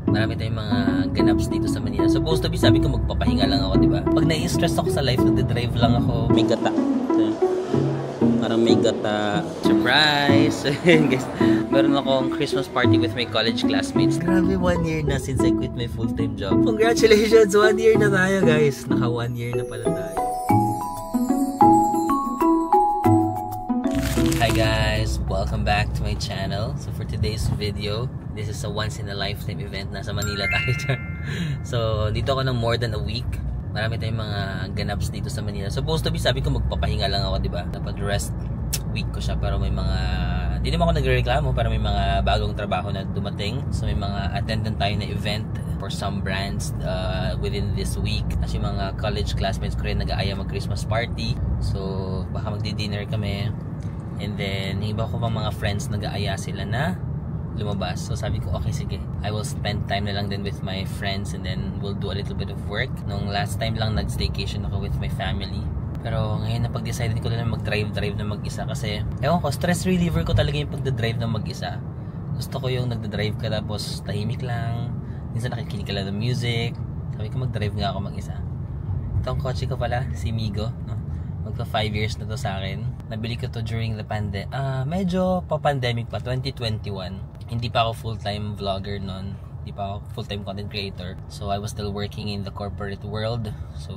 Marami tayong mga ganaps dito sa Manila. Supposed to be, sabi ko magpapahinga lang ako, di ba? Pag nai-stress ako sa life, nagde-drive lang ako. May gata. Parang may gata. Surprise! Guys, meron akong Christmas party with my college classmates. Grabe, 1 year na since I quit my full-time job. Congratulations! 1 year na tayo, guys. Naka 1 year na pala tayo. Hi guys! Welcome back to my channel. So for today's video, this is a once-in-a-lifetime event. Nasa Manila tayo. So, dito ako ng more than a week. Marami tayong mga ganaps dito sa Manila. Supposed to be, sabi ko magpapahinga lang ako, diba? Dapat rest week ko siya. Pero may mga, hindi naman ako nagrereklamo, pero may mga bagong trabaho na dumating. So may mga attendant tayo na event for some brands within this week. Kasi mga college classmates ko rin nag-aaya mag-Christmas party. So baka magdi-dinner kami. And then, iba ko pang mga friends nag-aaya sila na lumabas. So sabi ko, okay, sige, I will spend time na lang din with my friends and then we'll do a little bit of work. Nung last time lang nag-staycation ako with my family. Pero ngayon na pag-decide ko na mag-drive na mag-isa kasi ewan ko, stress reliever ko talaga yung pag-drive na mag-isa. Gusto ko yung nagda-drive ka tapos tahimik lang. Minsan nakikinig ka lang ng music. Sabi ko, mag-drive nga ako mag-isa. Itong kotse ko pala, si Migo, no? Magpa 5 years na to sa akin. Nabili ko to during the pandemic. Medyo pa-pandemic pa, 2021. Hindi pa ako full-time vlogger noon. Hindi pa ako full-time content creator. So I was still working in the corporate world. So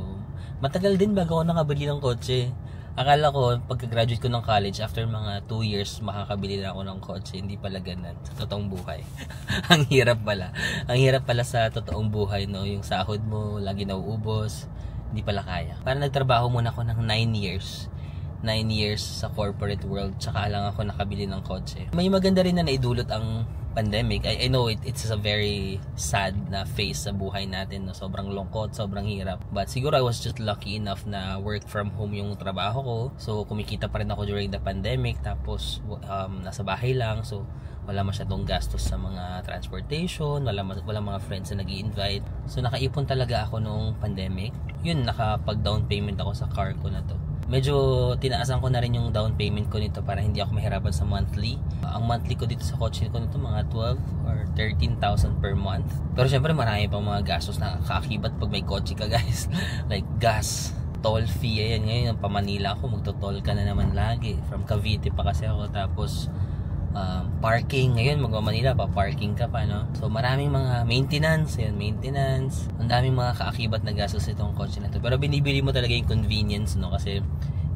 matagal din bago ako nakabili ng kotse. Akala ko pagka-graduate ko ng college, after mga 2 years makakabili na ako ng kotse. Hindi pala ganun sa totoong buhay. Ang hirap pala. Ang hirap pala sa totoong buhay, no? Yung sahod mo lagi nauubos. Hindi pala kaya. Parang nagtrabaho muna ako ng 9 years. 9 years sa corporate world, tsaka lang ako nakabili ng kotse. May maganda rin na naidulot ang pandemic. I know it's a very sad na phase sa buhay natin, no? Sobrang lungkot, sobrang hirap. But siguro I was just lucky enough na work from home yung trabaho ko. So kumikita pa rin ako during the pandemic. Tapos nasa bahay lang. So wala masyadong gastos sa mga transportation, wala mga friends na nag-i-invite. So nakaipon talaga ako noong pandemic. Yun, nakapag-down payment ako sa car ko na to. Medyo tinaasan ko na rin yung down payment ko nito para hindi ako mahirapan sa monthly. Ang monthly ko dito sa kotse ko nito mga 12 or 13,000 per month. Pero syempre marami pang mga gastos na kaakibat pag may kotse ka, guys. Like gas, toll fee. Ayan, ngayon pa Manila ako, magto-toll ka na naman lagi. From Cavite pa kasi ako. Tapos parking, ngayon magma-Manila pa, parking ka pa, no? So maraming mga maintenance, yun, maintenance. Ang daming mga kaakibat na gastos itong kotse na to. Pero binibili mo talaga yung convenience, no? Kasi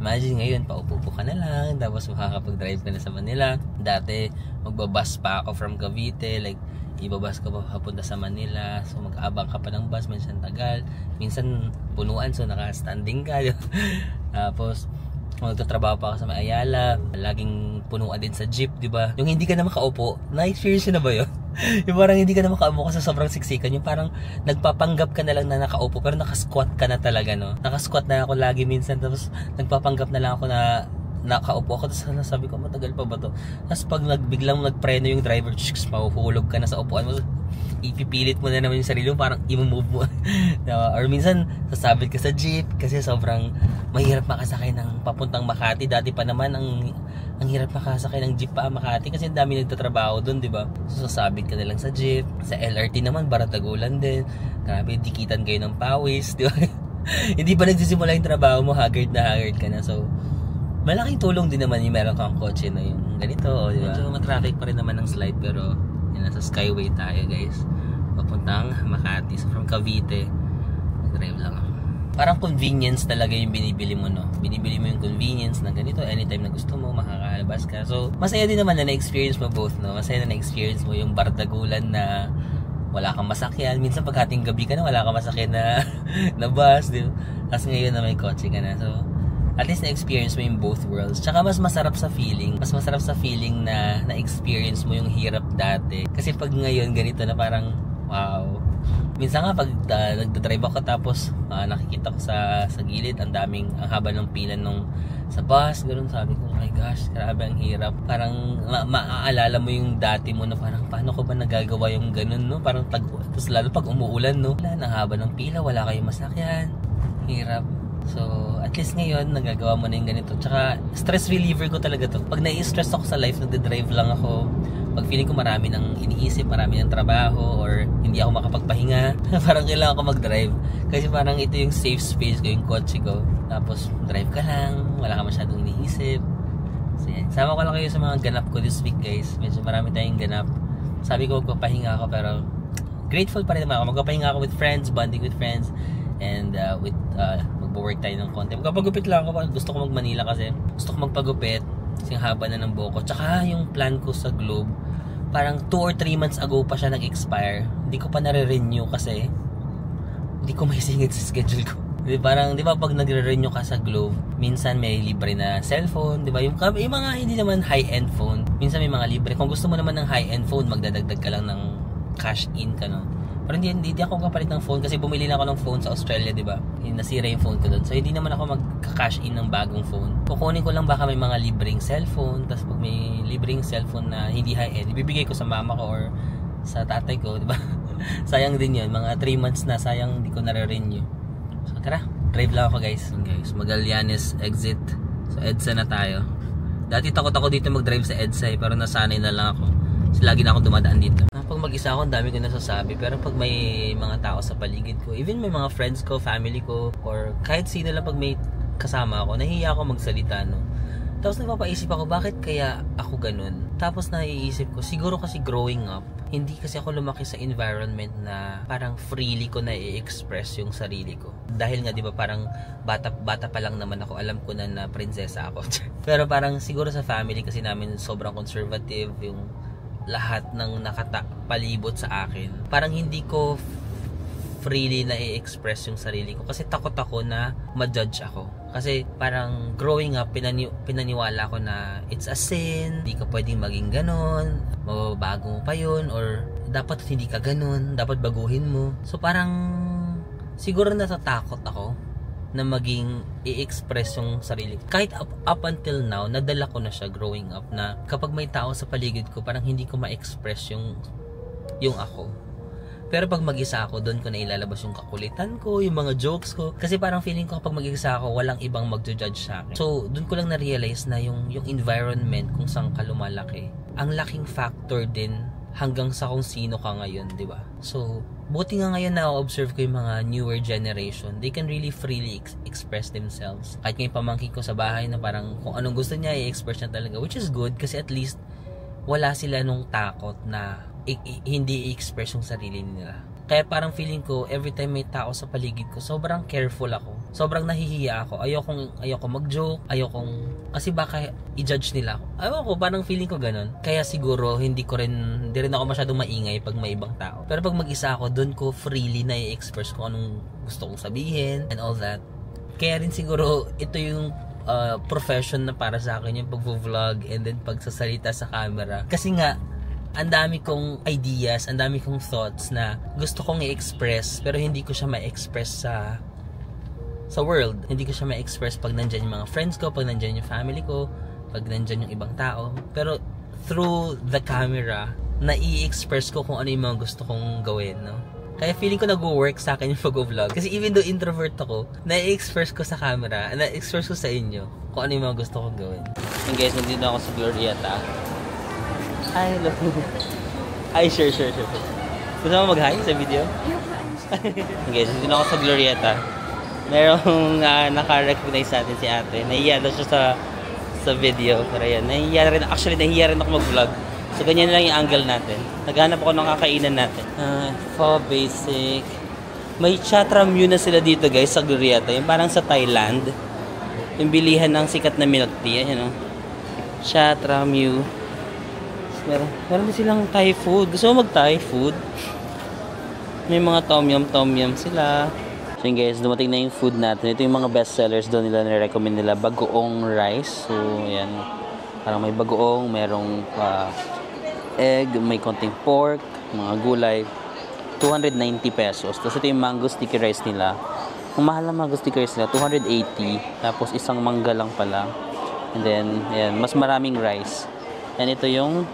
imagine ngayon, paupo ka na lang, tapos makakapag-drive ka na sa Manila. Dati, magbabus pa ako from Cavite, like, ibabas ka pa papunta sa Manila. So mag-aabang ka pa ng bus, minsan tagal, minsan punuan, so naka-standing ka. Tapos magtatrabaho pa ako sa may Ayala, laging punuan din sa jeep, di ba? Yung hindi ka na makaupo, na-experience na ba yun? Yung parang hindi ka na makaupo kasi sobrang siksikan, yung parang nagpapanggap ka na lang na nakaupo pero nakasquat ka na talaga, no? Nakasquat na ako lagi minsan, tapos nagpapanggap na lang ako na nakaupo ako, tapos sabi ko, matagal pa ba to? Tapos pag biglang nagpreno yung driver, mahuhulog ka na sa upuan mo, ipipilit mo na naman yung sarili mo, parang i-move mo. Or minsan sasabit ka sa jeep kasi sobrang mahirap makasakay ng papuntang Makati. Dati pa naman ang hirap makasakay ng jeep pa Makati kasi ang dami nagtatrabaho doon, di ba? So sasabit ka na lang sa jeep. Sa LRT naman baratagulan din. Grabe, dikitan kayo ng pawis, di ba? Hindi pa nagsisimula yung trabaho mo, haggard ka na. So malaking tulong din naman yung meron kang kotse na yung ganito, di ba? Medyo matraffic pa rin naman ng slide, pero yun, nasa Skyway tayo, guys, papuntang Makati. So from Cavite, drive lang ako. Parang convenience talaga yung binibili mo, no? Binibili mo yung convenience na ganito, anytime na gusto mo, makakalabas ka. So masaya din naman na na-experience mo both, no? Masaya na na-experience mo yung bardagulan na wala kang masakyan. Minsan pag hating gabi ka na, wala kang masakyan na, na bus, di ba? Tapos ngayon na may kotse ka na. So at least na-experience mo yung both worlds. Tsaka mas masarap sa feeling. Mas masarap sa feeling na na-experience mo yung hirap dati. Kasi pag ngayon ganito na parang, wow. Minsan nga pag nagdadrive ako tapos nakikita ko sa gilid, ang haba ng pila nung sa bus, ganoon, sabi ko, oh my gosh, grabe ang hirap. Parang maaalala mo yung dati mo na parang, paano ko ba nagagawa yung ganun, no? Parang tapos lalo pag umuulan, no? Wala, ang haba ng pila, wala kayong masakyan. Hirap. So, at least ngayon, nagagawa mo na yung ganito. Tsaka, stress reliever ko talaga to. Pag nai-stress ako sa life, nagde-drive lang ako. pag feeling ko marami ng iniisip, marami ng trabaho, or hindi ako makapagpahinga, parang kailangan ko mag-drive. Kasi parang ito yung safe space ko, yung kotse ko. Tapos drive ka lang, wala ka masyadong iniisip. So yan, sama ko lang kayo sa mga ganap ko this week guys. Medyo marami tayong ganap. Sabi ko magpapahinga ako, pero grateful pa rin naman ako. Magpapahinga ako with friends, bonding with friends, and magbo-work tayo ng konti. Magpapagupit lang ako, gusto ko mag-Manila kasi gusto ko magpagupit kasi haba na ng buhok ko. Tsaka yung plan ko sa Globe, parang 2 or 3 months ago pa siya nag-expire. Hindi ko pa nare-renew kasi hindi ko maisingit sa schedule ko. Parang, di ba pag nagre-renew ka sa Globe, minsan may libre na cellphone, di ba? Yung mga hindi naman high-end phone, minsan may mga libre. Kung gusto mo naman ng high-end phone, magdadagdag ka lang ng cash in ka, no? Pero hindi ako kapalit ng phone kasi bumili na ako ng phone sa Australia, di ba? Nasira yung phone ko doon. So hindi naman ako magka-cash in ng bagong phone. Kukunin ko lang baka may mga libreng cellphone. Tapos pag may libreng cellphone na hindi high-end, ibibigay ko sa mama ko or sa tatay ko, di ba? Sayang din yun. Mga 3 months na, sayang hindi ko nare-renew. So tara, drive lang ako guys. Magallanes exit. So EDSA na tayo. Dati takot ako dito mag-drive sa EDSA pero nasanay na lang ako. So lagi na ako dumadaan dito. Pag mag-isa ako, ang dami ko nasasabi. Pero pag may mga tao sa paligid ko, even may mga friends ko, family ko, or kahit sino lang pag may kasama ako, nahihiya ako magsalita, no? Tapos napapaisip ako, bakit kaya ako ganun? Tapos naiisip ko, siguro kasi growing up, hindi kasi ako lumaki sa environment na parang freely ko na i-express yung sarili ko. Dahil nga, di ba, parang bata pa lang naman ako, alam ko na prinsesa ako. Pero parang siguro sa family kasi namin sobrang conservative, yung lahat ng palibot sa akin. Parang hindi ko freely na i-express yung sarili ko kasi takot ako na ma-judge ako. Kasi parang growing up, pinaniwala ko na it's a sin, hindi ka pwedeng maging ganon, mababago mo pa yun, or dapat hindi ka ganon, dapat baguhin mo. So parang siguro natatakot ako na maging i-express yung sarili ko. Kahit up until now, nadala ko na siya growing up na kapag may tao sa paligid ko, parang hindi ko ma-express yung ako. Pero pag mag-isa ako, doon ko na ilalabas yung kakulitan ko, yung mga jokes ko. Kasi parang feeling ko kapag mag-isa ako, walang ibang mag-judge sa akin. So, doon ko lang na-realize na yung environment kung saan ka lumalaki, ang laking factor din hanggang sa kung sino ka ngayon, di ba? So, buti nga ngayon na-observe ko yung mga newer generation. They can really freely express themselves. Kahit yung pamangkin ko sa bahay na parang kung anong gusto niya, i-express niya talaga. Which is good kasi at least wala sila nung takot na hindi i-express yung sarili nila. Kaya parang feeling ko, every time may tao sa paligid ko, sobrang careful ako. Sobrang nahihiya ako. Ayoko mag-joke. Kasi baka i-judge nila ako. Ayoko, parang feeling ko ganun. Kaya siguro, hindi rin ako masyadong maingay pag may ibang tao. Pero pag mag-isa ako, doon ko freely na i-express kung anong gusto kong sabihin and all that. Kaya rin siguro, ito yung profession na para sa akin, yung pag-vlog and then pagsasalita sa camera. Kasi nga, ang dami kong ideas, ang dami kong thoughts na gusto kong i-express pero hindi ko siya ma-express sa world. Hindi ko siya ma-express pag nandyan yung mga friends ko, pag nandyan yung family ko, pag nandyan yung ibang tao. Pero through the camera, na-i-express ko kung ano yung mga gusto kong gawin, no? Kaya feeling ko nag-work sa akin yung pag-vlog. Kasi even though introvert ako, na-i-express ko sa camera, na-i-express ko sa inyo kung ano yung mga gusto kong gawin. And guys, nandito ako sa Glorieta. Hi, hello. Hi, sure. Gusto mo mag-hi sa video? Okay, so dito ako sa Glorieta. Merong naka-recognize natin si ate. Nahiya daw siya sa video. Pero yan, nahiya rin ako mag-vlog. So, ganyan na lang yung angle natin. Naghanap ako ng kakainan natin. Pho Basic. May Chatramyu na sila dito guys sa Glorieta. Yung parang sa Thailand. Yung bilihan ng sikat na milk tea. Ayan o. Chatramyu. Meron din silang Thai food. Gusto mo mag-Thai food? May mga tom yum sila. So yun guys, dumating na yung food natin. Ito yung mga best sellers doon nila, nire-recommend nila. Bagoong rice. So yan. Parang may bagoong, merong egg, may konting pork, mga gulay. 290 pesos. Tapos ito yung mango sticky rice nila. Ang mahal na mango sticky rice nila, 280. Tapos isang mangga lang pala. And then, yan, mas maraming rice. And ito yung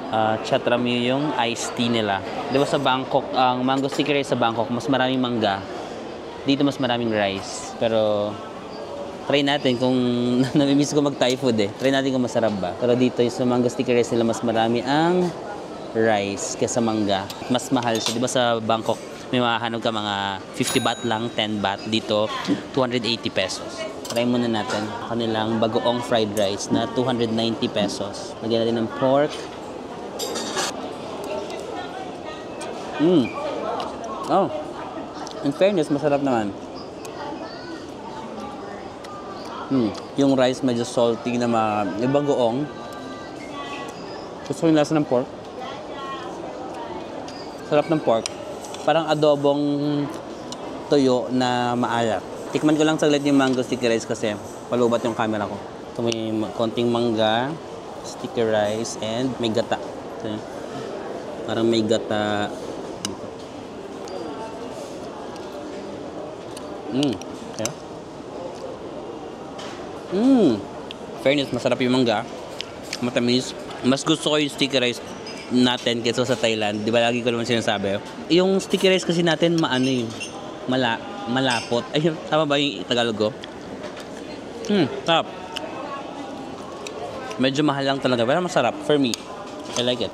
Chatramyu, yung iced tea nila. Diba sa Bangkok, ang mango sticky rice sa Bangkok, mas maraming mangga. Dito mas maraming rice. Pero, try natin kung namimiss ko mag-Thai food eh. Try natin kung masarap ba. Pero dito yung sa mango sticky rice nila, mas marami ang rice kaysa mangga. Mas mahal siya. Di ba sa Bangkok, may mahanap ka mga 50 baht lang, 10 baht. Dito, 280 pesos. Try muna natin kanilang bagoong fried rice na 290 pesos. Lagyan natin ng pork. Oh, in fairness, masarap naman. Yung rice medyo salty na yung bagoong. Gusto ko yung lasa ng pork. Sarap ng pork. Parang adobong tuyo na maalat. Tikman ko lang saglit yung mango sticky rice kasi palubat yung camera ko. Ito may konting mangga, sticky rice, and may gata. Ito, parang may gata dito. Okay. Fairness, masarap yung mangga. Matamis. Mas gusto ko yung sticky rice natin kaysa sa Thailand. Di ba lagi ko naman sinasabi? Yung sticky rice kasi natin malapot. Ay, tama ba yung Tagalog ko? Sarap. Medyo mahal lang talaga. Pero masarap. For me. I like it.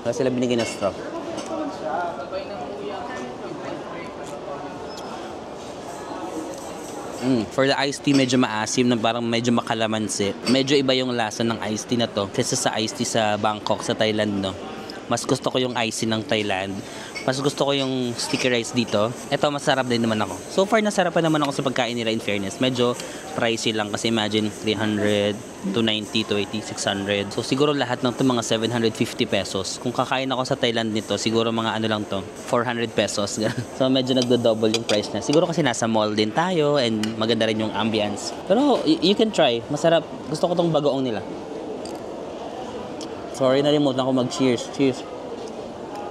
Wala sila binigyan na straw. For the iced tea, medyo maasim na parang medyo makalamansi. Medyo iba yung lasa ng iced tea na to kaysa sa iced tea sa Bangkok, sa Thailand, no? Mas gusto ko yung iced tea ng Thailand. Mas gusto ko yung sticky rice dito. Ito, masarap din naman ako. So far, nasarapan naman ako sa pagkain nila in fairness. Medyo pricey lang kasi imagine 300, 290, 280, 600. So siguro lahat ng ito mga 750 pesos. Kung kakain ako sa Thailand nito, siguro mga ano lang to, 400 pesos. So medyo nagdo-double yung price na. Siguro kasi nasa mall din tayo and maganda rin yung ambience. Pero you can try. Masarap. Gusto ko tong bagoong nila. Sorry, nalimutan ko mag-cheers. Cheers.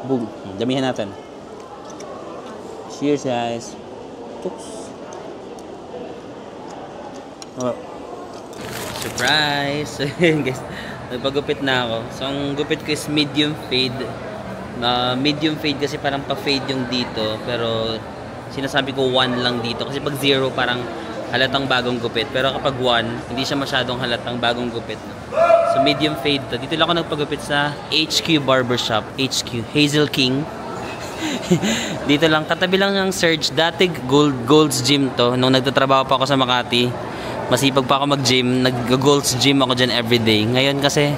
Boom. Damihan natin. Cheers, guys. Oops. Oh. Surprise! Guys, nagpagupit na ako. So, ang gupit ko is medium fade. Medium fade kasi parang pa-fade yung dito. Pero, sinasabi ko 1 lang dito. Kasi pag 0, parang halatang bagong gupit. Pero kapag 1, hindi siya masyadong halatang bagong gupit. So, medium fade to. Dito lang ako nagpagupit sa HQ Barbershop. HQ. Hazel King. Dito lang. Katabi lang ng Surge. Dati Gold's Gym to. Nung nagtatrabaho pa ako sa Makati. Masipag pa ako mag-gym. Nag-Gold's Gym ako dyan everyday. Ngayon kasi,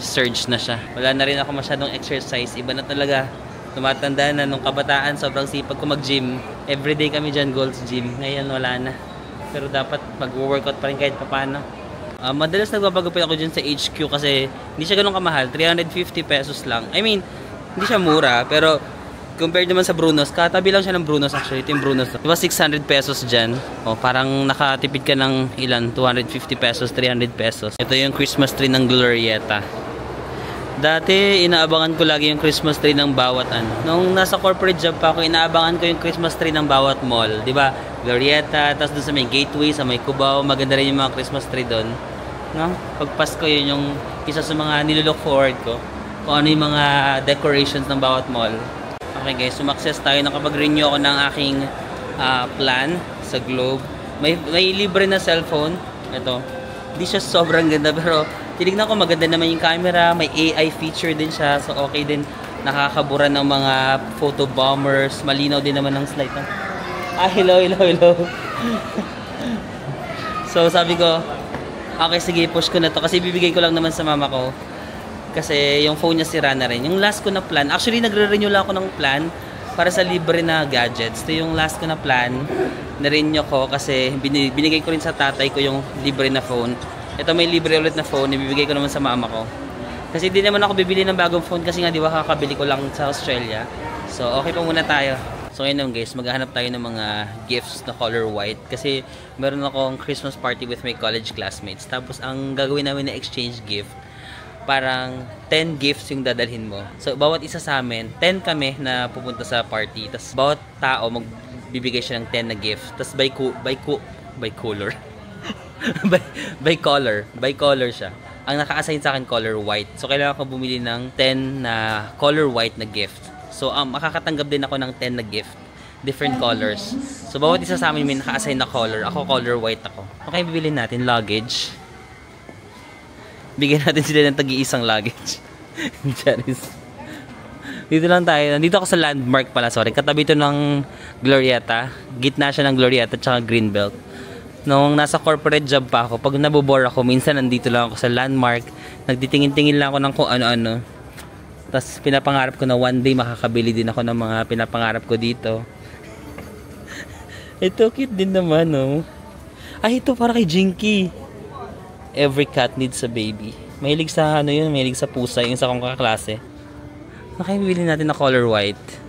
Surge na siya. Wala na rin ako masyadong exercise. Iba na talaga. Tumatanda na. Nung kabataan, sobrang sipag ko mag-gym. Everyday kami dyan, Gold's Gym. Ngayon, wala na. Pero dapat mag-workout pa rin kahit papano. Madalas nagpapagupit ako dyan sa HQ kasi hindi siya ganun kamahal. 350 pesos lang. I mean, hindi siya mura. Pero compared naman sa Brunos, katabi lang siya ng Brunos actually. Ito yung Brunos. Diba 600 pesos dyan? O, parang nakatipid ka ng ilan? 250 pesos, 300 pesos. Ito yung Christmas tree ng Glorieta. Dati, inaabangan ko lagi yung Christmas tree ng bawat ano. Nung nasa corporate job pa ako, inaabangan ko yung Christmas tree ng bawat mall. Diba? Glorieta, tapos doon sa may Gateway, sa may Cubao. Maganda rin yung mga Christmas tree doon. No? Pag Pasko, yun yung isa sa mga nilook forward ko. Kung ano yung mga decorations ng bawat mall. Okay guys, sumakses tayo. Nakapag-renew ako ng aking plan sa Globe. May libre na cellphone. Ito. Hindi siya sobrang ganda pero tinignan ko maganda naman yung camera. May AI feature din siya. So okay din. Nakakabura ng mga photo bombers. Malinaw din naman ng slide. Hello. So sabi ko, okay, sige, push ko na to. Kasi bibigay ko lang naman sa mama ko. Kasi yung phone niya sira na rin. Yung last ko na plan, actually nagre-renew lang ako ng plan para sa libre na gadgets. Ito yung last ko na plan. Na-renew ko kasi binigay ko rin sa tatay ko yung libre na phone. Ito may libre ulit na phone, ibibigay ko naman sa mama ko. Kasi di naman ako bibili ng bagong phone kasi nga di ba kakabili ko lang sa Australia. So okay pa muna tayo. So ngayon guys, maghahanap tayo ng mga gifts na color white kasi meron akong Christmas party with my college classmates. Tapos ang gagawin namin na exchange gift, parang 10 gifts yung dadalhin mo. So bawat isa sa amin, 10 kami na pupunta sa party. Tapos bawat tao magbibigay siya ng 10 na gift. Tapos by color. by color siya. Ang naka-assign sa akin color white. So kailangan ko bumili ng 10 na color white na gift. So, makakatanggap din ako ng 10 na gift. Different colors. So, bawat isa sa amin may naka-assign na color. Ako, color white ako. Okay, bibili natin. Luggage. Bigyan natin sila ng tag-iisang luggage. Charis. Dito lang tayo. Nandito ako sa Landmark pala, sorry. Katabi ito ng Glorieta. Gitna siya ng Glorieta at saka Greenbelt. Nung nasa corporate job pa ako, pag nabobore ako, minsan nandito lang ako sa Landmark. Nagtitingin-tingin lang ako ng kung ano-ano. Tapos pinapangarap ko na one day makakabili din ako ng mga pinapangarap ko dito. Ito cute din naman, no? Ay, ito para kay Jinky. Every cat needs a baby. Mahilig sa ano yun, mahilig sa pusa, yung isa kong kaklase. Nakibili natin na color white.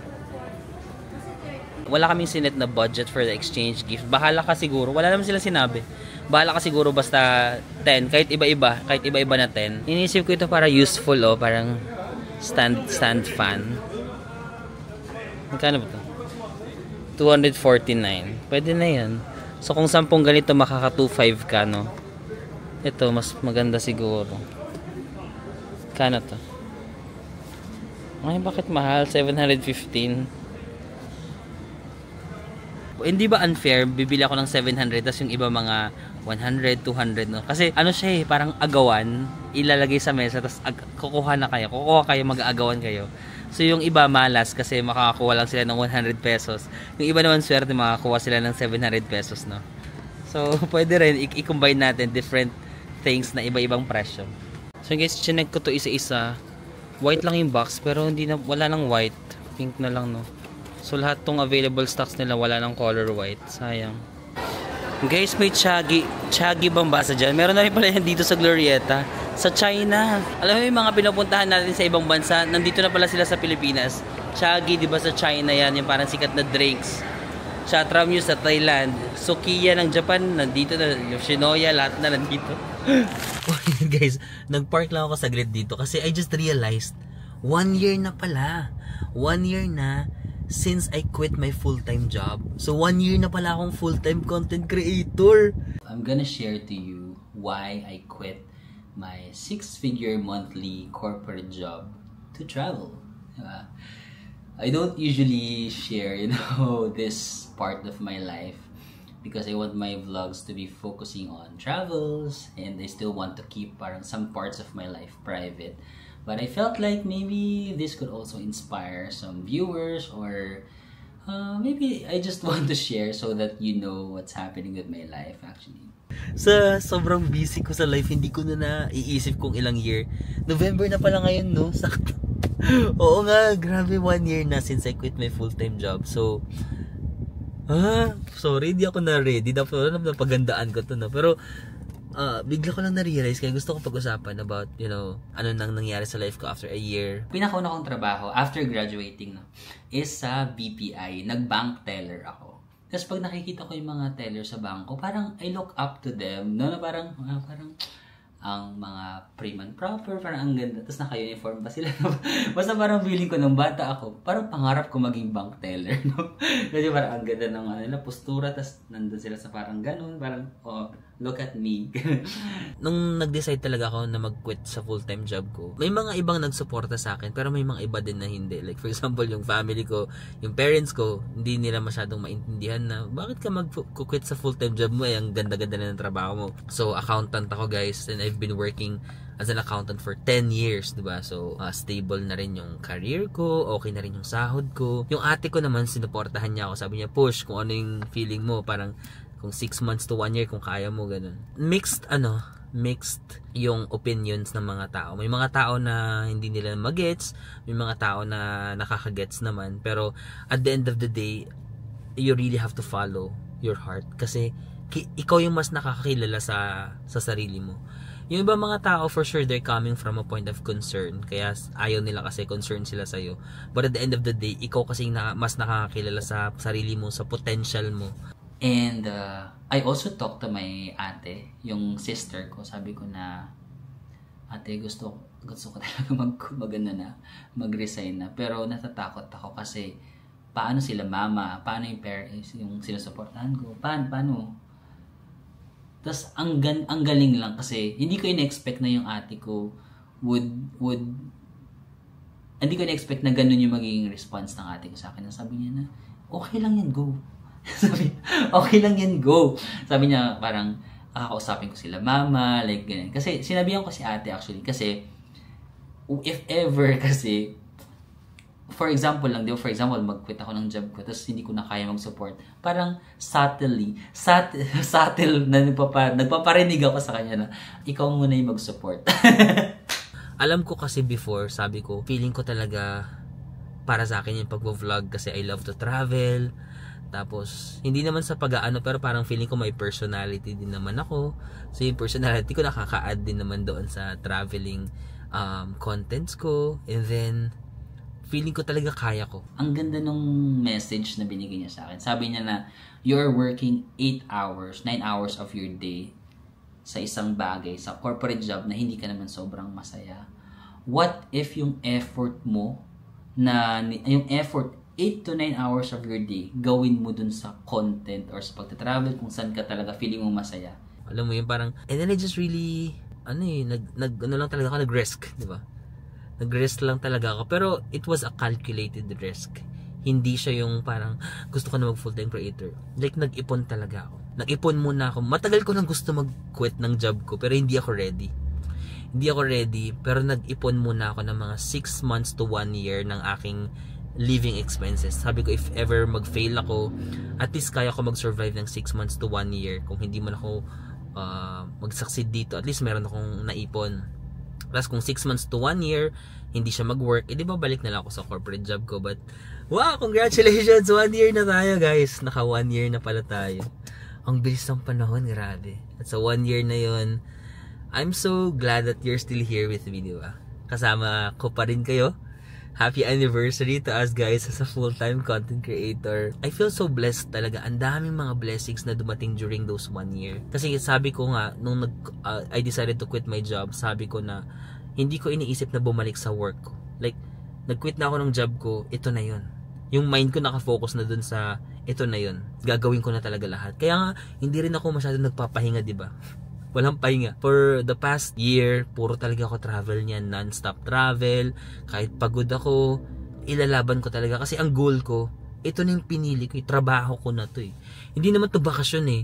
Wala kaming sinet na budget for the exchange gift. Bahala ka siguro. Wala naman sila sinabi. Bahala ka siguro basta 10. Kahit iba-iba. Kahit iba-iba na 10. Inisip ko ito para useful, oh. Parang stand fan. Magkano ba ito? 249. Pwede na yan. So kung 10 ganito makaka 2.5 ka, no? Ito mas maganda siguro. Kano to? Ay, bakit mahal? 715. Hindi ba unfair? Bibili ako ng 700 tapos yung iba mga 100, 200, no? Kasi ano siya eh, parang agawan. Ilalagay sa mesa tapos kukuha na kayo. Kukuha kayo, mag-aagawan kayo. So yung iba malas kasi makakakuha lang sila ng 100 pesos. Yung iba naman swerte makakakuha sila ng 700 pesos, no? So pwede rin i-combine natin different things na iba-ibang presyo. So guys, chinek ko to isa-isa. White lang yung box pero hindi na, wala nang white. Pink na lang, no? So lahat tong available stocks nila wala nang color white. Sayang. Guys, may Chagi Bambasa dyan. Meron na rin pala yan dito sa Glorieta. Sa China. Alam mo yung mga pinupuntahan natin sa ibang bansa, nandito na pala sila sa Pilipinas. Chagi, di ba sa China yan? Yung parang sikat na drinks. Chatramyu sa Thailand. Sukiya ng Japan, nandito na. Yoshinoya, lahat na nandito. Guys, nag-park lang ako saglit dito kasi I just realized 1 year na pala. 1 year na since I quit my full-time job. So 1 year na pala akong full-time content creator. I'm gonna share to you why I quit my 6-figure monthly corporate job to travel. I don't usually share, this part of my life because I want my vlogs to be focusing on travels and I still want to keep parang some parts of my life private. But I felt like maybe this could also inspire some viewers or maybe I just want to share so that you know what's happening with my life actually. Sa sobrang busy ko sa life, hindi ko na naiisip kung ilang year. November na pala ngayon, no? Sakto. Oo nga, grabe 1 year na since I quit my full-time job. So, sorry, di ako na ready. Dapat napagandaan ko to, no? Pero, bigla ko lang na-realize kaya gusto ko pag-usapan about, ano nang nangyari sa life ko after a year. Pinakauna kong trabaho after graduating, no, is sa BPI. Nag-bank teller ako. Tapos pag nakikita ko yung mga teller sa bangko, parang I look up to them, no? Parang ang mga prim and proper, parang ang ganda. Tapos naka-uniform pa sila. Basta parang feeling ko nung bata ako, parang pangarap ko maging bank teller, no? Kasi parang ang ganda ng nila, postura, tapos nandun sila sa parang ganun, parang, look at me. Nung nag-decide talaga ako na mag-quit sa full-time job ko, may mga ibang nagsuporta sa akin, pero may mga iba din na hindi. Like for example, yung family ko, yung parents ko, hindi nila masyadong maintindihan na, bakit ka mag-quit sa full-time job mo? Ang ganda-ganda na ng trabaho mo. So, accountant ako guys, and I've been working as an accountant for 10 years, diba? So, stable na rin yung career ko, okay na rin yung sahod ko. Yung ate ko naman, sinuportahan niya ako. Sabi niya, push, kung ano yung feeling mo, parang kung 6 months to 1 year, kung kaya mo, ganun. Mixed yung opinions ng mga tao. May mga tao na hindi nila magets, may mga tao na nakakagets naman. Pero, at the end of the day, you really have to follow your heart. Kasi, ikaw yung mas nakakakilala sa sarili mo. Yung iba mga tao, for sure, they're coming from a point of concern. Kaya ayaw nila kasi concern sila sa'yo. But at the end of the day, ikaw kasi mas nakakakilala sa sarili mo, sa potential mo. And I also talked to my ate, yung sister ko. Sabi ko na, ate, gusto ko talaga mag-resign na. Pero natatakot ako kasi paano sila mama, paano yung parents, yung sinusuportahan ko, paano? Tapos ang galing lang kasi hindi ko in-expect na yung ate ko hindi ko in-expect na ganun yung magiging response ng ate ko sa akin. Sabi niya na, okay lang yan, go. Sabi, okay lang yan, go. Sabi niya parang, Kakausapin ko sila mama, like ganyan. Kasi sinabihan ko si ate actually, kasi if ever kasi, for example lang, di ba, for example, mag-quit ako ng job ko, tapos hindi ko na kaya mag-support, parang subtle na nagpaparinig ako sa kanya na, ikaw muna yung mag-support. Alam ko kasi before, sabi ko, feeling ko talaga para sa akin yung pag-vlog kasi I love to travel. Tapos, hindi naman sa pag-aano, pero parang feeling ko may personality din naman ako. So, yung personality ko nakaka-add din naman doon sa traveling contents ko. And then, feeling ko talaga kaya ko. Ang ganda nung message na binigay niya sa akin. Sabi niya na, you're working 8 hours, 9 hours of your day sa isang bagay, sa corporate job na hindi ka naman sobrang masaya. What if yung effort mo, yung effort 8 to 9 hours of your day, gawin mo dun sa content or sa pagta-travel kung saan ka talaga feeling mo masaya. Alam mo yun, parang, and then I just really, nag-risk, di ba? Nag-risk lang talaga ako. Pero, it was a calculated risk. Hindi siya yung parang, gusto ko na mag-full-time creator. Like, nag-ipon talaga ako. Nag-ipon muna ako. Matagal ko nang gusto mag-quit ng job ko, pero hindi ako ready. Pero nag-ipon muna ako ng mga 6 months to 1 year ng aking living expenses. Sabi ko, if ever mag-fail ako, at least kaya ko mag-survive ng 6 months to 1 year. Kung hindi man ako mag-succeed dito, at least meron akong naipon. Plus, kung 6 months to 1 year, hindi siya mag-work, di ba balik na lang ako sa corporate job ko. But, wow, congratulations! 1 year na tayo, guys. Naka 1 year na pala tayo. Ang bilis ng panahon, grabe. At sa 1 year na yun, I'm so glad that you're still here with me, di ba? Kasama ko pa rin kayo. Happy anniversary to us, guys, as a full-time content creator. I feel so blessed talaga. Ang daming mga blessings na dumating during those 1 year. Kasi sabi ko nga, nung I decided to quit my job, sabi ko na hindi ko iniisip na bumalik sa work ko. Like, nag-quit na ako ng job ko, ito na yun. Yung mind ko nakafocus na dun sa ito na yun. Gagawin ko na talaga lahat. Kaya nga, hindi rin ako masyado nagpapahinga, di ba? Walang pahinga. For the past year, puro talaga ako travel niyan, non-stop travel. Kahit pagod ako, ilalaban ko talaga. Kasi ang goal ko, ito na yung pinili ko, yung trabaho ko na to eh. Hindi naman to bakasyon eh.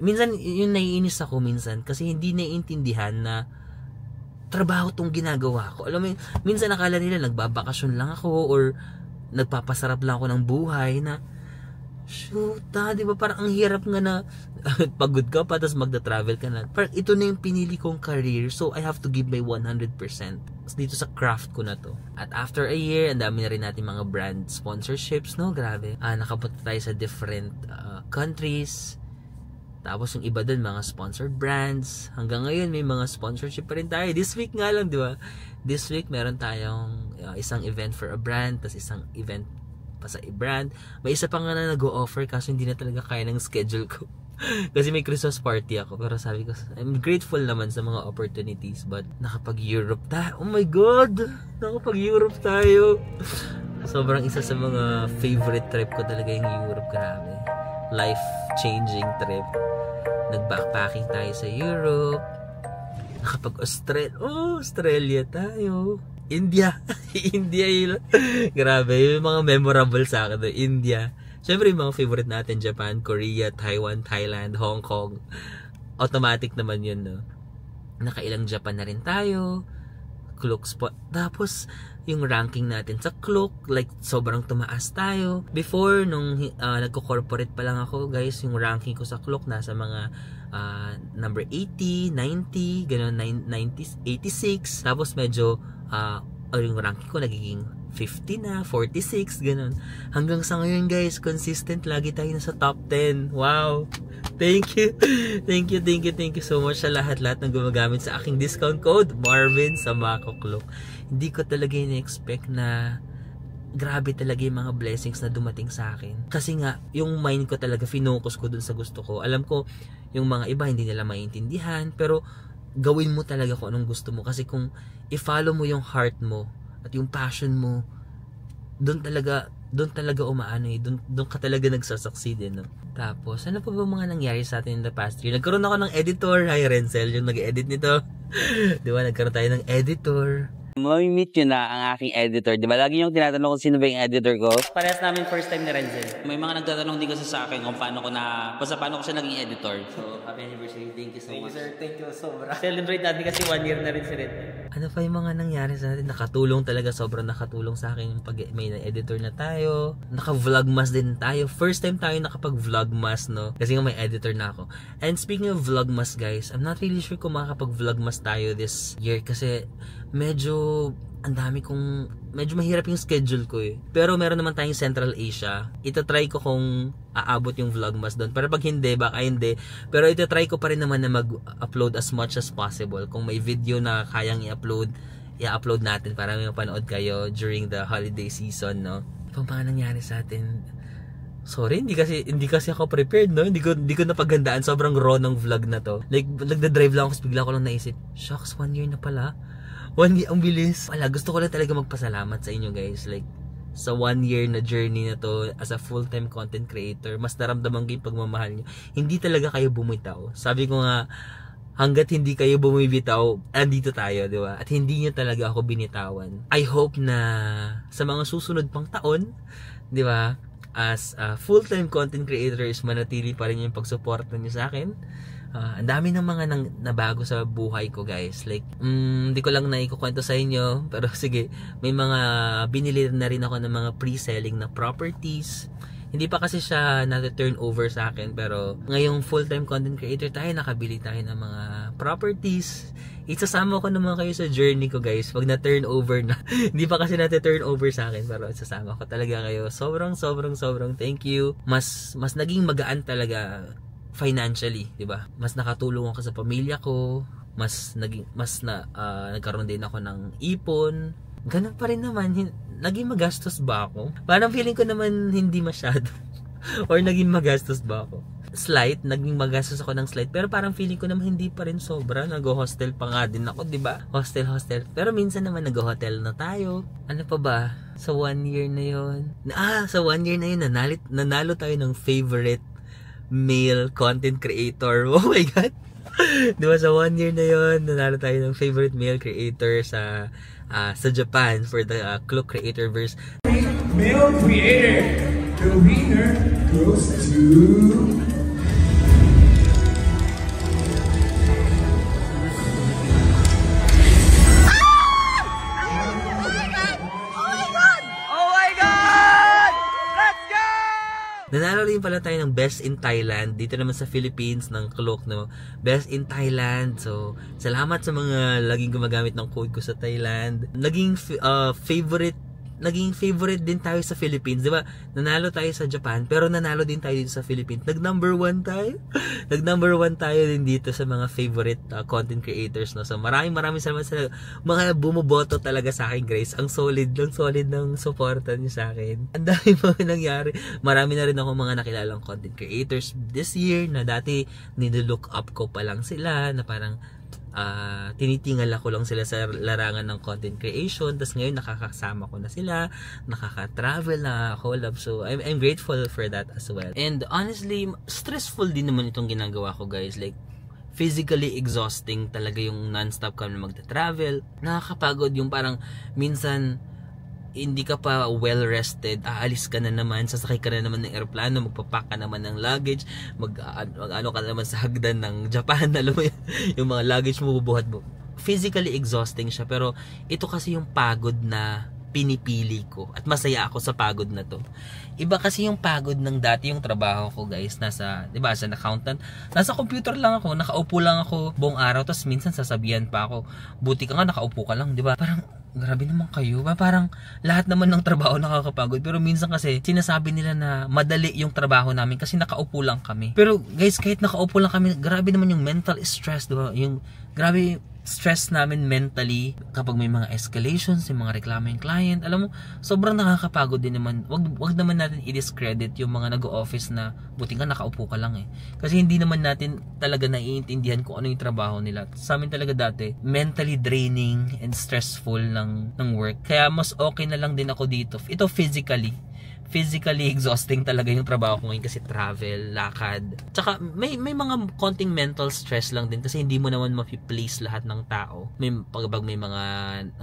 Minsan, yung naiinis ako minsan, kasi hindi naiintindihan na trabaho tong ginagawa ko. Alam mo, minsan nakala nila nagbabakasyon lang ako or nagpapasarap lang ako ng buhay na shoot, di ba parang ang hirap nga na pagod ka pa tapos magda-travel ka na. Parang ito na yung pinili kong career, so I have to give my 100% dito sa craft ko na to. At after a year, ang dami na rin natin mga brand sponsorships, no? Grabe. Nakapunta tayo sa different countries. Tapos yung iba dun, mga sponsored brands. Hanggang ngayon, may mga sponsorship pa rin tayo. This week nga lang, di ba? This week, meron tayong isang event for a brand, tapos isang event pa sa brand. May isa pa nga na nag-o-offer kaso hindi na talaga kaya ng schedule ko. Kasi may Christmas party ako. Pero sabi ko, I'm grateful naman sa mga opportunities. But nakapag-Europe tayo. Oh my God! Nakapag-Europe tayo. Sobrang isa sa mga favorite trip ko talaga yung Europe. Grabe. Life-changing trip. Nag-backpacking tayo sa Europe. Australia tayo. India. India yun. Grabe, yung mga memorable sa akin. India. Siyempre, yung mga favorite natin, Japan, Korea, Taiwan, Thailand, Hong Kong. Automatic naman yun, no? Nakailang Japan na rin tayo. Klook spot. Tapos, yung ranking natin sa Klook, like, sobrang tumaas tayo. Before, nung nagko-corporate pa lang ako, guys, yung ranking ko sa Klook, nasa mga number 80, 90, gano'n, 90, 86. Tapos, medyo, yung ranking ko nagiging 50 na, 46, ganun. Hanggang sa ngayon, guys, consistent, lagi tayo nasa top 10. Wow! Thank you! Thank you so much sa lahat-lahat na gumagamit sa aking discount code, Marvin sa Mako Klook. Hindi ko talaga in-expect na grabe talaga yung mga blessings na dumating sa akin. Kasi nga, yung mind ko talaga, finocus ko dun sa gusto ko. Alam ko, yung mga iba hindi nila maintindihan, pero gawin mo talaga kung anong gusto mo. Kasi kung i-follow mo yung heart mo at yung passion mo, doon talaga umaano eh. Doon ka talaga nagsasucceed eh, no? Tapos, ano pa ba mga nangyari sa atin in the past year? Nagkaroon ako ng editor. Hi, Renzel, yung nag-edit nito. Di ba? Nagkaroon tayo ng editor. Mamimit yun na ang aking editor. Di ba? Lagi yung tinatanong kung sino ba yung editor ko. Parehas namin first time ni Renzel. May mga nagtatanong din kasi sa akin kung paano ko siya naging editor. So, happy anniversary. Thank you so much. Sir. Thank you so much. Celebrate natin kasi 1 year na rin si Red. Ano pa yung mga nangyari sa atin? Nakatulong talaga. Sobrang nakatulong sa akin. Pag may editor na tayo. Naka-vlogmas din tayo. First time tayo nakapag-vlogmas, no? Kasi nga may editor na ako. And speaking of vlogmas, guys, I'm not really sure kung makakapag-vlogmas tayo this year kasi medyo medyo mahirap yung schedule ko eh. Pero meron naman tayong Central Asia. Itatry ko kung aabot yung vlogmas doon. Pero pag hindi, baka hindi. Pero itatry ko pa rin naman na mag-upload as much as possible. Kung may video na kayang i-upload natin para may mapanood kayo during the holiday season, no? Paano nangyari sa atin? Sorry, hindi kasi ako prepared, no? Hindi ko napaghandaan. Sobrang raw ng vlog na to. Like, nagda-drive lang ako, bigla ko lang naisip, shucks, 1 year na pala. 1 year, ang bilis. Gusto ko lang talaga magpasalamat sa inyo, guys. Like, sa 1 year na journey na to as a full-time content creator, mas naramdaman ko yung pagmamahal nyo. Hindi talaga kayo bumitaw. Sabi ko nga, hanggat hindi kayo bumibitaw, andito tayo, di ba? At hindi nyo talaga ako binitawan. I hope na sa mga susunod pang taon, di ba, as a full-time content creator is manatili pa rin yung pagsuporta nyo sa akin. Ang dami ng mga nabago sa buhay ko, guys. Like, hindi ko lang naikukwento sa inyo. Pero sige, may mga binili na rin ako ng mga pre-selling na properties. Hindi pa kasi siya na-turn over sa akin. Pero ngayong full-time content creator tayo, nakabili tayo ng mga properties. Isasama ko naman kayo sa journey ko, guys. Pag na-turn over na. Hindi pa kasi na-turn over sa akin. Pero isasama ko talaga kayo. Sobrang thank you. Mas naging magaan talaga financially, 'di ba? Mas nakatulong ako sa pamilya ko, nagkaroon din ako ng ipon. Ganun pa rin naman, naging magastos ba ako? Parang feeling ko naman hindi masyado. Or naging magastos ba ako? Naging magastos ako ng slight, pero parang feeling ko naman hindi pa rin sobra. Nag-hostel pa nga din ako, 'di ba? Hostel. Pero minsan naman nag-hotel na tayo. Ano pa ba? Sa 1 year na 'yon. Sa 1 year na 'yon, nanalo tayo ng favorite male content creator. Oh my god. Diba sa 1 year na yon, nanalo tayo ng favorite male creator sa Japan for the Klook Creatorverse. Male creator. The winner goes to Nanalo rin pala tayo ng Best in Thailand. Dito naman sa Philippines ng Klook, no? Best in Thailand. So, salamat sa mga laging gumagamit ng code ko sa Thailand. Naging favorite din tayo sa Philippines, di ba? Nanalo tayo sa Japan, pero nanalo din tayo dito sa Philippines. Nag-number 1 tayo. Nag-number 1 tayo din dito sa mga favorite content creators, no? So, maraming salamat sa mga bumuboto talaga sa akin, Grace. Ang solid ng suporta niyo sa akin. Ang dami mga nangyari. Marami na rin ako mga nakilalang content creators this year na dati nilook up ko pa lang sila, na parang tinitingal ako lang sila sa larangan ng content creation, tapos ngayon nakakasama ko na sila, nakaka-travel, nakaka-collab, so I'm grateful for that as well. And honestly, stressful din naman itong ginagawa ko, guys. Like, physically exhausting talaga yung non-stop kami magta-travel. Nakakapagod yung parang minsan hindi ka pa well rested, aalis ka na naman, sasakay ka na naman ng aeroplano, magpapack ka naman ng luggage, ano ka naman sa hagdan ng Japan, alam mo yung mga luggage mo, bubuhat mo. Physically exhausting siya, pero ito kasi yung pagod na pinipili ko at masaya ako sa pagod na to. Iba kasi yung pagod ng dati yung trabaho ko, guys, nasa, 'di ba, as an accountant, nasa computer lang ako, nakaupo lang ako buong araw, tapos minsan sasabihan pa ako, buti ka nga nakaupo ka lang, 'di ba? Parang grabe naman kayo. Parang lahat naman ng trabaho nakakapagod. Pero minsan kasi sinasabi nila na madali yung trabaho namin kasi nakaupo lang kami. Pero guys, kahit nakaupo lang kami, grabe naman yung mental stress, diba? Yung grabe stress namin mentally kapag may mga escalations, yung mga reklamo yung client. Alam mo, sobrang nakakapagod din naman. Wag naman natin i-discredit yung mga nag-o-office na buti nga nakaupo ka lang eh. Kasi hindi naman natin talaga naiintindihan kung ano yung trabaho nila. Sa amin talaga dati, mentally draining and stressful ng work. Kaya mas okay na lang din ako dito. Ito physically physically exhausting talaga yung trabaho ko ngayon kasi travel, lakad. Tsaka may mga konting mental stress lang din kasi hindi mo naman ma-please lahat ng tao. Pag may mga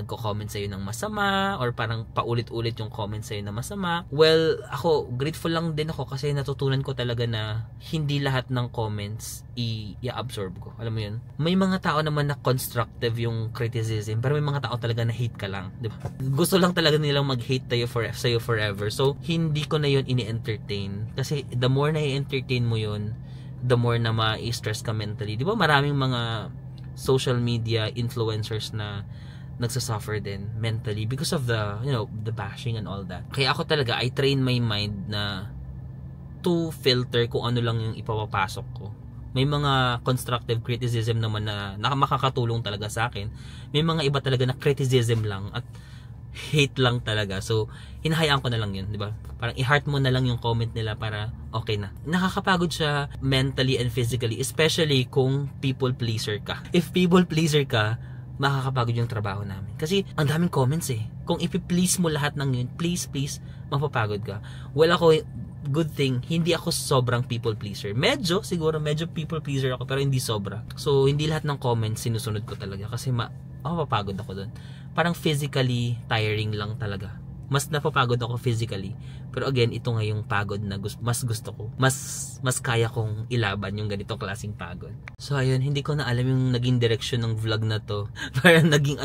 nagko-comment sa'yo ng masama or parang paulit-ulit yung comment sa'yo na masama. Well, ako, grateful lang din ako kasi natutunan ko talaga na hindi lahat ng comments i-absorb ko. Alam mo yun? May mga tao naman na constructive yung criticism pero may mga tao talaga na hate ka lang. Diba? Gusto lang talaga nilang mag-hate sa'yo forever. So, hindi ko na yun ini-entertain. Kasi the more na i-entertain mo yun, the more na ma-stress ka mentally. Di ba maraming mga social media influencers na nagsasuffer din mentally because of the, the bashing and all that. Kaya ako talaga, I train my mind na to filter kung ano lang yung ipapapasok ko. May mga constructive criticism naman na makakatulong talaga sa akin. May mga iba talaga na criticism lang at hate lang talaga. So, hinahayaan ko na lang yun, di ba? Parang i-heart mo na lang yung comment nila para okay na. Nakakapagod siya mentally and physically, especially kung people pleaser ka. If people pleaser ka, makakapagod yung trabaho namin. Kasi, ang daming comments eh. Kung ipi-please mo lahat ng yun, please, mapapagod ka. Well, ako, good thing, hindi ako sobrang people pleaser. Medyo people pleaser ako, pero hindi sobra. So, hindi lahat ng comments sinusunod ko talaga kasi mapapagod ako dun. Parang physically tiring lang talaga. Mas napapagod ako physically. Pero again, ito nga yung pagod na mas gusto ko. Mas kaya kong ilaban yung ganitong klaseng pagod. So ayun, hindi ko na alam yung naging direction ng vlog na to. Parang naging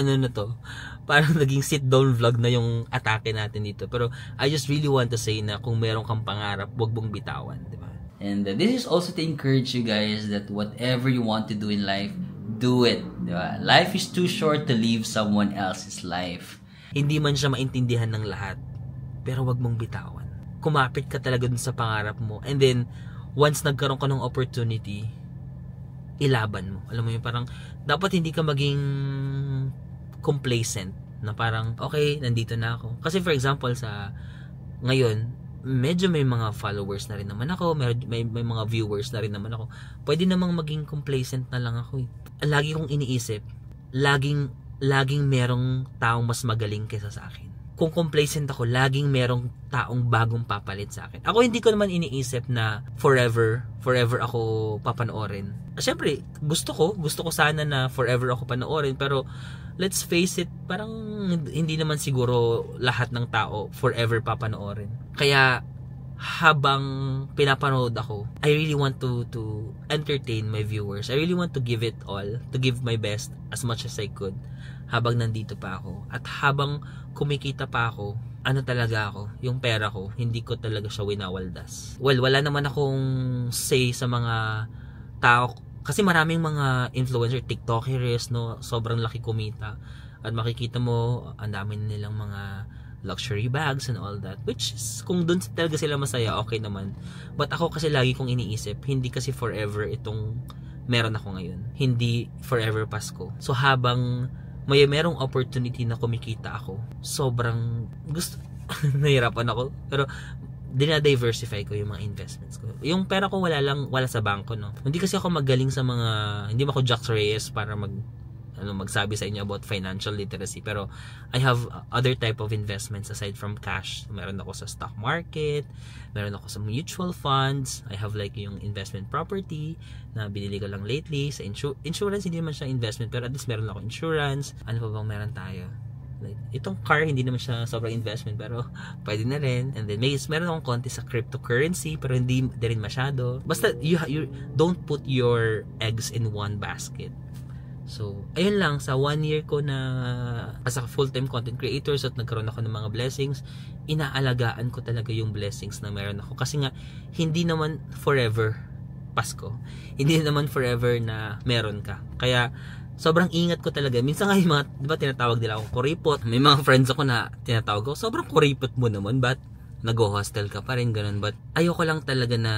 parang naging sit down vlog na yung atake natin dito. Pero I just really want to say na kung meron kang pangarap, wag mong bitawan, di ba? And this is also to encourage you guys that whatever you want to do in life, do it. Diba? Life is too short to live someone else's life. Hindi man siya maintindihan ng lahat, pero wag mong bitawan. Kumapit ka talaga dun sa pangarap mo. And then, once nagkaroon ka ng opportunity, ilaban mo. Alam mo yun, parang, dapat hindi ka maging complacent. Na parang, okay, nandito na ako. Kasi for example, ngayon, medyo may mga followers na rin naman ako, may mga viewers na rin naman ako. Pwede namang maging complacent na lang ako. Lagi kong iniisip, laging merong taong mas magaling kaysa sa akin. Kung complacent ako, laging merong taong bagong papalit sa akin. Ako hindi ko naman iniisip na forever ako papanoorin. Siyempre, gusto ko sana na forever ako panoorin, pero let's face it, parang hindi naman siguro lahat ng tao forever papanoorin. Kaya habang pinapanood ako, I really want to entertain my viewers. I really want to give it all, to give my best as much as I could habang nandito pa ako. At habang kumikita pa ako, talaga ako, yung pera ko, hindi ko talaga siya winawaldas. Well, wala naman akong say sa mga tao kasi maraming mga influencer, TikTokers, no, sobrang laki kumita. At makikita mo, ang dami nilang mga luxury bags and all that. Which is, kung dun talaga sila masaya, okay naman. But ako kasi lagi kong iniisip, hindi kasi forever itong meron ako ngayon. Hindi forever Pasko. So habang merong opportunity na kumikita ako, sobrang nahirapan ako. Pero dinadiversify ko yung mga investments ko. Yung pera ko wala sa bangko, no. Hindi kasi ako magaling sa hindi ako Jax Reyes para magsabi sa inyo about financial literacy, pero I have other type of investments aside from cash. Meron ako sa stock market, meron ako sa mutual funds, I have like yung investment property na binili ko lang lately, sa insurance, hindi naman siya investment pero at least meron ako insurance. Ano pa bang meron tayo? Like, itong car, hindi naman siya sobrang investment pero pwede na rin. And then meron akong konti sa cryptocurrency pero hindi rin masyado. Basta you don't put your eggs in one basket. So, ayun lang, sa 1 year ko na as a full-time content creator at nagkaroon ako ng mga blessings, inaalagaan ko talaga yung blessings na meron ako. Kasi nga, hindi naman forever Pasko. Hindi naman forever na meron ka. Kaya, sobrang ingat ko talaga. Minsan nga yung mga, di ba tinatawag nila ako kuripot. May mga friends ako na tinatawag ko, sobrang kuripot mo naman, but nag-hostel ka pa rin, ganun. But ayoko lang talaga na,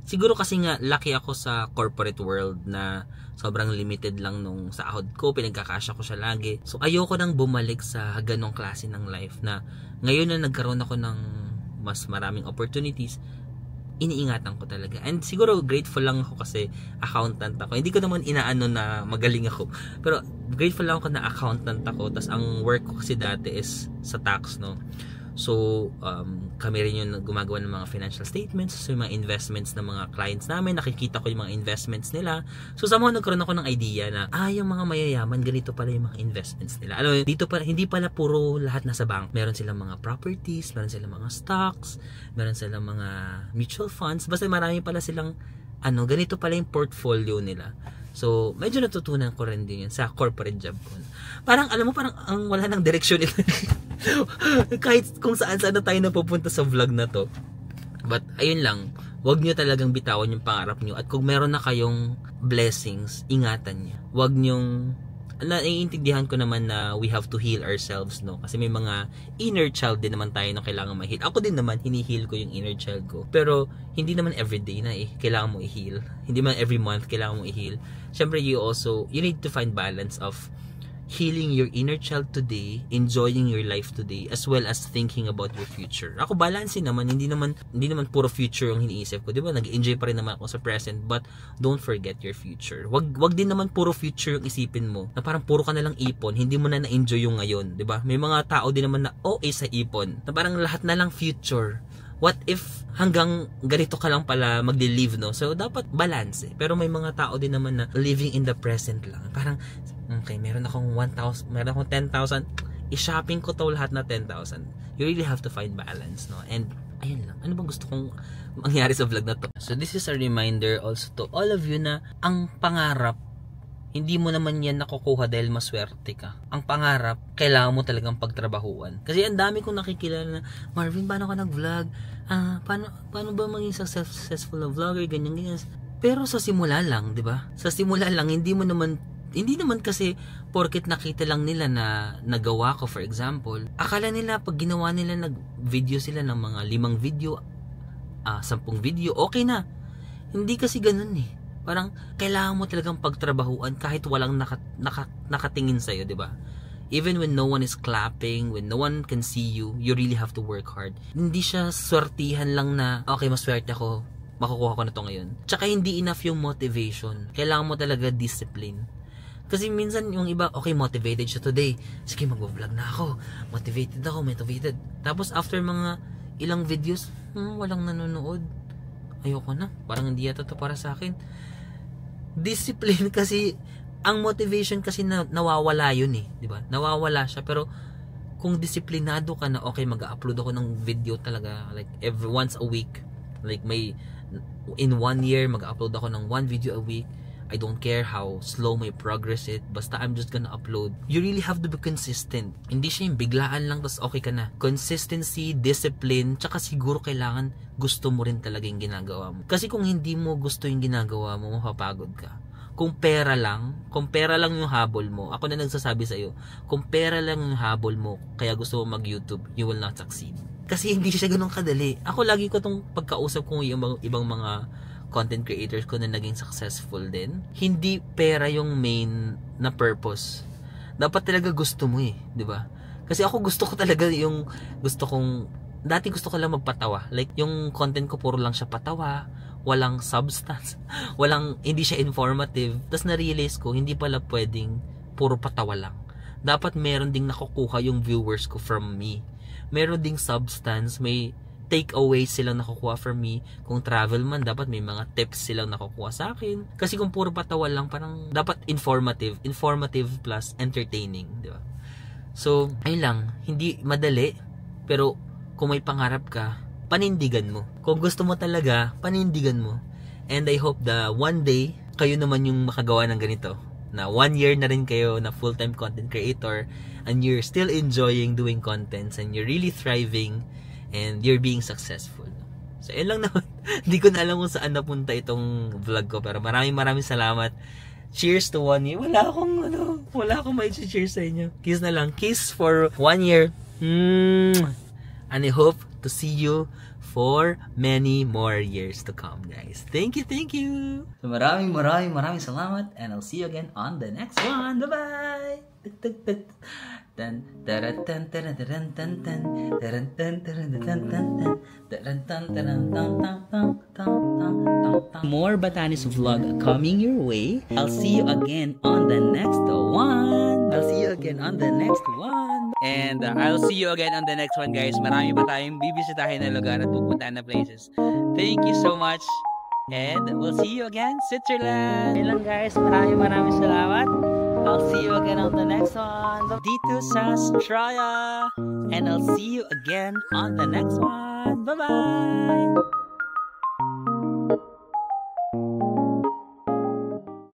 siguro kasi nga, lucky ako sa corporate world na sobrang limited lang nung sahod ko, pinagkakasya ko siya lagi. So ayoko nang bumalik sa ganong klase ng life na ngayon na nagkaroon ako ng mas maraming opportunities, iniingatan ko talaga. And siguro grateful lang ako kasi accountant ako. Hindi ko naman inaano na magaling ako. Pero grateful lang ako na accountant ako. Tas ang work ko kasi dati is sa tax, no. So, kami rin yung gumagawa ng mga financial statements, so yung mga investments ng mga clients namin, nakikita ko yung mga investments nila. So, somehow nagkaroon ako ng idea na, yung mga mayayaman, ganito pala yung mga investments nila. Ano, dito pala, hindi pala puro lahat nasa bank. Meron silang mga properties, meron silang mga stocks, meron silang mga mutual funds, basta marami pala silang, ganito pala yung portfolio nila. So, medyo natutunan ko rin din yun sa corporate job ko. Parang, alam mo, parang ang wala ng direksyon ito. Kahit kung saan-saan na tayo napupunta sa vlog na to. But, ayun lang, wag nyo talagang bitawan yung pangarap nyo. At kung meron na kayong blessings, ingatan nyo. Wag nyong, naiintindihan ko naman na we have to heal ourselves, no? Kasi may mga inner child din naman tayo na kailangan ma-heal. Ako din naman, hini-heal ko yung inner child ko. Pero, hindi naman everyday na kailangan mo i-heal. Hindi man every month kailangan mo i-heal. Siyempre, you need to find balance of healing your inner child today, enjoying your life today, as well as thinking about your future. Ako, balance naman, hindi naman puro future yung iniisip ko. Di ba? Nag-enjoy pa rin naman ako sa present, but don't forget your future. Wag din naman puro future yung isipin mo, na parang puro ka na lang ipon, hindi mo na na-enjoy yung ngayon. Di ba? May mga tao din naman na sa ipon, na parang lahat na lang future. What if hanggang ganito ka lang pala magli-live, no? So, dapat balance eh. Pero may mga tao din naman na living in the present lang. Parang, okay, meron akong 1,000, meron akong 10,000, i-shopping ko to lahat na 10,000. You really have to find balance, no? And, ayun lang. Ano bang gusto kong mangyari sa vlog na to? So, this is a reminder also to all of you na ang pangarap, hindi mo naman yan nakukuha dahil maswerte ka. Ang pangarap, kailangan mo talagang pagtrabahuan. Kasi ang dami kong nakikilala na, Marvin, paano ka nag-vlog? Paano ba maging successful na vlogger? Ganyan. Pero sa simula lang, di ba? Sa simula lang, hindi naman kasi porket nakita lang nila na nagawa ko, for example. Akala nila, pag ginawa nila, nag-video sila ng mga 5 video, 10 video, okay na. Hindi kasi ganun eh. Parang, kailangan mo talagang pagtrabahuan kahit walang nakatingin sa'yo, di ba? Even when no one is clapping, when no one can see you, you really have to work hard. Hindi siya swertihan lang na, okay, maswerte ako, makukuha ko na to ngayon. Tsaka hindi enough yung motivation. Kailangan mo talaga discipline. Kasi minsan yung iba, okay, motivated siya today. Sige, mag-vlog na ako. Motivated. Tapos after mga ilang videos, walang nanonood. Ayoko na. Parang hindi yata to para sa akin. Discipline kasi, ang motivation kasi nawawala yun eh, di ba? Nawawala siya, pero kung disiplinado ka na, okay, mag-upload ako ng video talaga, like once a week, like in 1 year, mag-upload ako ng 1 video a week. I don't care how slow my progress it, basta I'm just gonna upload. You really have to be consistent. Hindi siya yung biglaan lang tas okay ka na. Consistency, discipline, tsaka siguro kailangan gusto mo rin talaga yung ginagawa mo. Kasi kung hindi mo gusto yung ginagawa mo, mapapagod ka. Kung pera lang yung habol mo, ako na nagsasabi sa'yo, kung pera lang yung habol mo, kaya gusto mo mag-YouTube, you will not succeed. Kasi hindi siya ganun kadali. Ako lagi ko tong pagkausap kong yung ibang mga content creators ko na naging successful din. Hindi pera yung main na purpose. Dapat talaga gusto mo eh, di ba? Kasi ako gusto ko talaga dati gusto ko lang magpatawa. Like yung content ko puro lang siya patawa, walang substance, hindi siya informative. Tapos na-realize ko, hindi pala pwedeng puro patawa lang. Dapat meron ding nakukuha yung viewers ko from me. Meron ding substance, may takeaways silang nakukuha from me. Kung travel man, dapat may mga tips silang nakukuha sa akin. Kasi kung puro patawa lang, parang dapat informative plus entertaining, di ba? So, ayun lang, hindi madali, pero kung may pangarap ka, panindigan mo. Kung gusto mo talaga, panindigan mo. And I hope that one day, kayo naman yung makagawa ng ganito. Na 1 year na rin kayo na full-time content creator, and you're still enjoying doing contents, and you're really thriving, and you're being successful. So, yun lang naman. Hindi ko na alam kung saan napunta itong vlog ko. Pero maraming salamat. Cheers to 1 year. Wala akong may cheers sa inyo. Kiss na lang. Kiss for 1 year. And I hope to see you for many more years to come, guys. Thank you. So, maraming salamat. And I'll see you again on the next one. Bye-bye. More Batanes vlog coming your way. I'll see you again on the next one. And I'll see you again on the next one, guys. Marami pa tayong bibisitahin na lugar at pupuntahan na places. Thank you so much. And we'll see you again, Switzerland. Yun lang, guys. Maraming salamat. I'll see you again on the next one. Dito sa Australia. And I'll see you again on the next one. Bye-bye.